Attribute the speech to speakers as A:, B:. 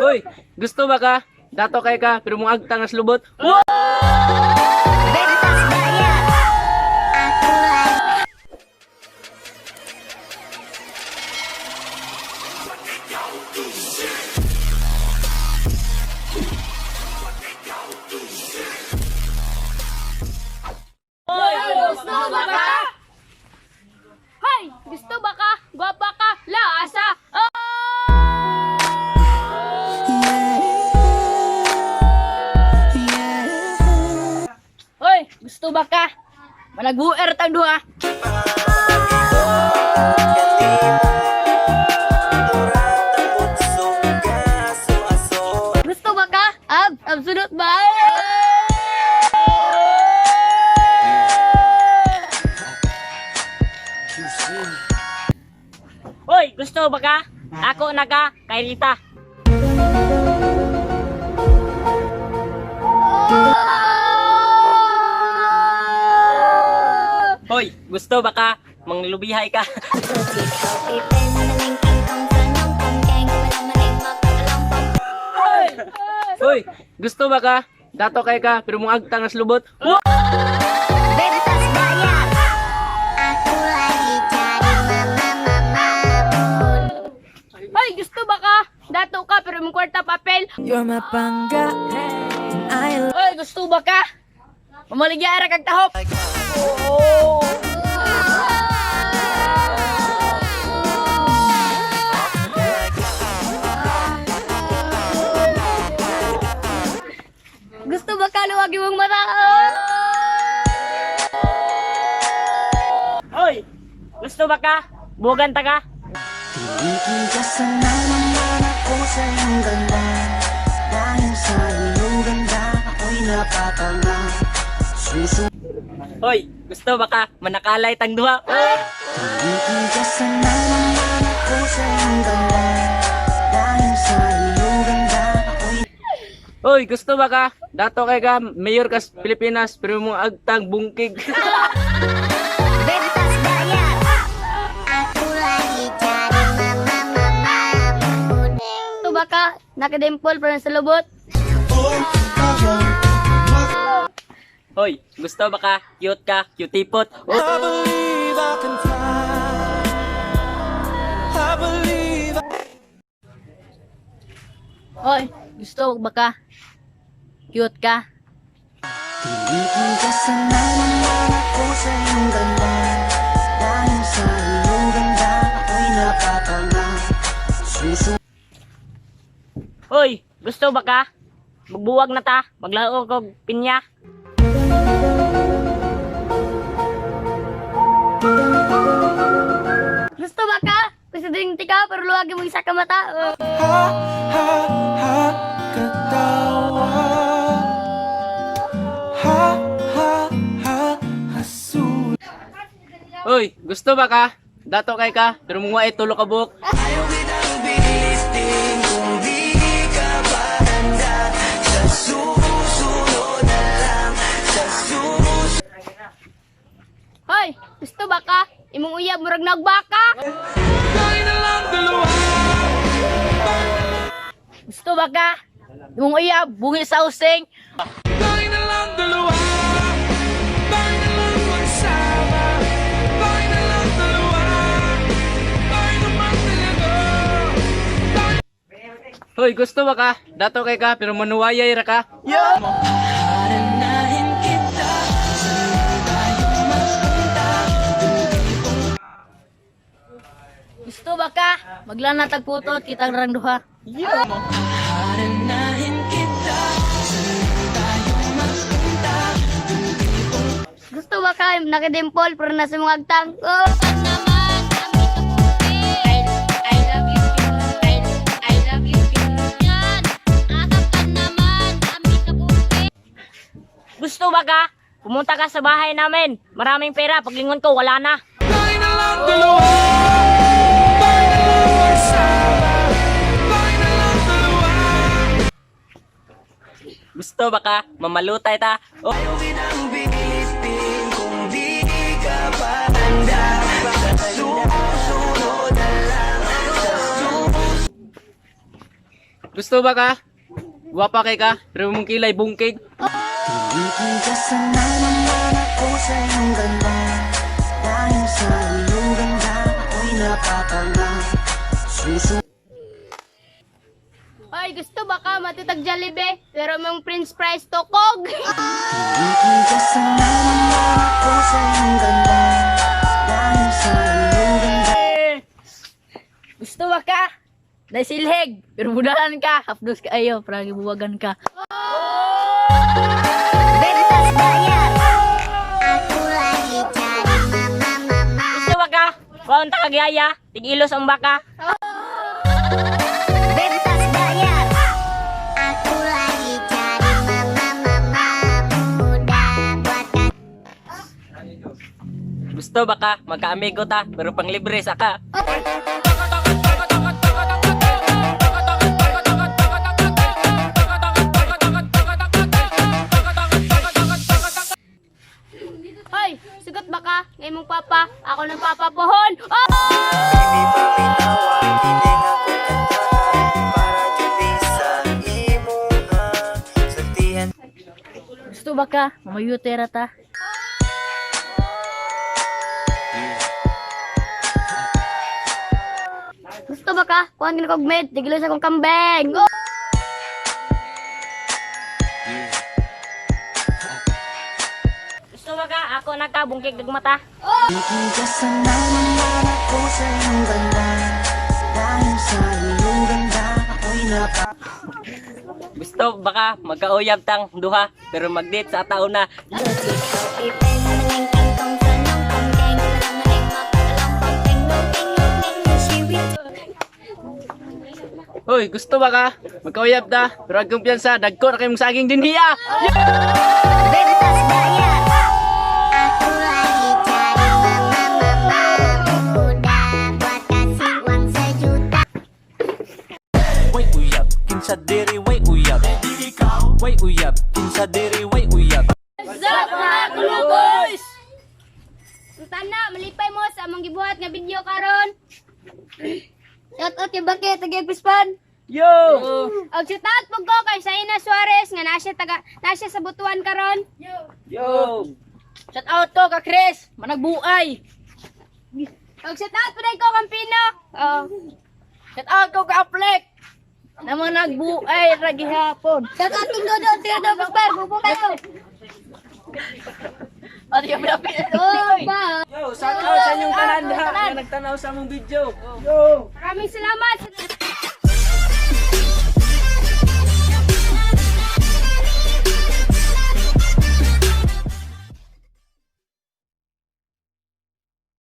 A: Hoy, gusto ba ka? Dato kay ka, pero mong agtang nas lubot.
B: Bentas Daya. Aku lagi.
C: Hoy, gusto ba ka? Hoy, gusto ba ka? Gwapa ka? Laasa! Hoy, gusto ba ka? Managbuer tang duha. Gusto ba ka? Absolute ba? Hoy, gusto ba ka? Ako na ka, kay Rita.
A: Hoy, gusto ba ka? Manglubihay ka. Hoy, gusto ba ka? Dato kay ka, pero mong agtang nas lubot.
B: Bentas Daya. Aku lagi cari mama.
C: Hoy, gusto ba ka? Dato ka, pero mong kwarta papel.
D: You're my pangga, and I love
C: Hoy, gusto ba ka? Mamaligya ara kag tahop. Gusto ba ka luwagi mong mata? Hoy, gusto ba ka? Bugan ta ka?
D: Tingin ka sa naman ako sa iyong ganda. Dahil sa iyong ganda, ako'y napatanga.
A: Hoy, gusto ba ka? Manakalay tang duha.
D: Tingin ka sa naman ako sa iyong ganda. Dahil sa iyong ganda, ako'y
A: Hoy, gusto ba ka? Dato kay ka, mayor ka sa Pilipinas, pero mong agtang bungkig.
B: Bentas Daya. Aku lagi cari mama.
C: Gusto ba ka? Nakadimple pero sa lubot.
A: Hoy, gusto ba ka? Cute ka, cutipot.
D: I believe I can fly. I believe
C: Hoy, gusto ba ka? Cute ka?
D: Tingin ka sa naman ako sa iyong ganda. Dahil sa iyong ganda, ako'y napatanga.
C: Hoy, gusto ba ka? Magbuwag na ta, maglaro ko pinya. Gusto ba ka? Presidente ka, pero luwagi mo isa ka mata.
D: Katawa. Hasul.
A: Hoy, gusto ba ka? Dato kay ka, pero mong wae tulo ka buhok.
D: Ayaw kitang bilitin kung di ka pa handa. Sa susunod na lang. Sa susunod.
C: Hoy, gusto ba ka? Imong uyab murag nagbaka.
D: Tayo na lang dalawa.
C: Gusto ba ka? Imong uyab bungi sa using.
D: Tayo na lang dalawa. Tayo na lang magsama. Tayo na lang dalawa. Tayo naman talaga.
A: Hoy, gusto ba ka? Dato kay ka, pero manuwayay ra ka.
D: Haranahin kita. Saan tayo magpunta?
C: Gusto ba ka? Maglana tagputot kitang rang duha.
D: Haranahin kita. Saan tayo magpunta?
C: Gusto ba ka? Nakadimple pero nasa mga agtang. Gusto ba ka? Pumunta ka sa bahay namin. Maraming pera. Paglingon ko, wala na.
D: Tayo na lang dalawa. Tayo na lang magsama. Tayo na lang dalawa.
A: Gusto ba ka? Mamalutay ta. Oh.
D: Ayaw kitang bilitin kung di ka pa handa. Sa susunod na lang. Sa susunod.
A: gusto ba ka? Guwapa kay ka, pero mong kilay bungkig.
E: Tumigil ka sana naman ako sa iyong ganda. Dahil sa iyong ganda, ako'y napatanga.
C: Hoy, gusto ba ka matitag Jollibee? Pero mong Prince Price tokog.
E: Tumigil ka sana naman ako sa iyong ganda. Dahil sa iyong ganda.
F: Gusto ba ka? Dahil silhig, pero budahan ka, hapdos ka ayo, para gibuwagan ka.
B: Bebas bayar. Aku lagi cari mama.
F: Gusto ba ka? Kuhaan ta kagyaya, tig-ilos ang baka.
B: Bebas bayar. Aku lagi cari mama. Muda buat
A: Gusto ba ka? Magka-amigo ta, pero pang libre sa ka.
C: Hoy, sigot ba ka? Ngayon mong papa, ako ng papa pohon. Oh!
F: Gusto ba ka? Mamayutera ta.
C: Gusto ba ka? Kuhan ka kog med, tigilos akong kambeng. Oh!
F: Gusto ba ka? Ako nagkabungkig ng mata.
E: Tumigil ka sana naman ako sa iyong ganda. Dahil sa iyong ganda, ako'y
A: Gusto ba ka? Magkauyab tang duha, pero mag-date sa tao na. Hoy, gusto ba ka? Magkauyab ta, pero ang kumpiyansa, dagko na kayong saging dinhiya.
B: bebas bayar. Aku lagi cari mama. Muda buat kasih uang sejuta.
G: Way uyab, kinsa diri way uyab. Way uyab, kinsa diri way uyab.
C: Zap na boys! Tana, malipay mo sa among gibuhat nga video karon. Shout out kay Bakit, tag-Pispan.
A: Yo!
C: Og shout out po ko kay Saina Suarez nga nasya sa Butuan karon.
A: Yo!
F: Shout out ko ka Chris, managbuay.
C: Og shout out po dai ko Campino. Oh.
F: Shout out ko ka Aplek, na managbuay ra gihapon.
C: Shout out kong Dodo, Dodo Pasper, bubo kayo.
F: Ano yung pinapit?
C: Oh, ba.
A: Yo, shout out sa inyong tanan diha nga nagtanaw sa among video. Yo!
C: Maraming salamat.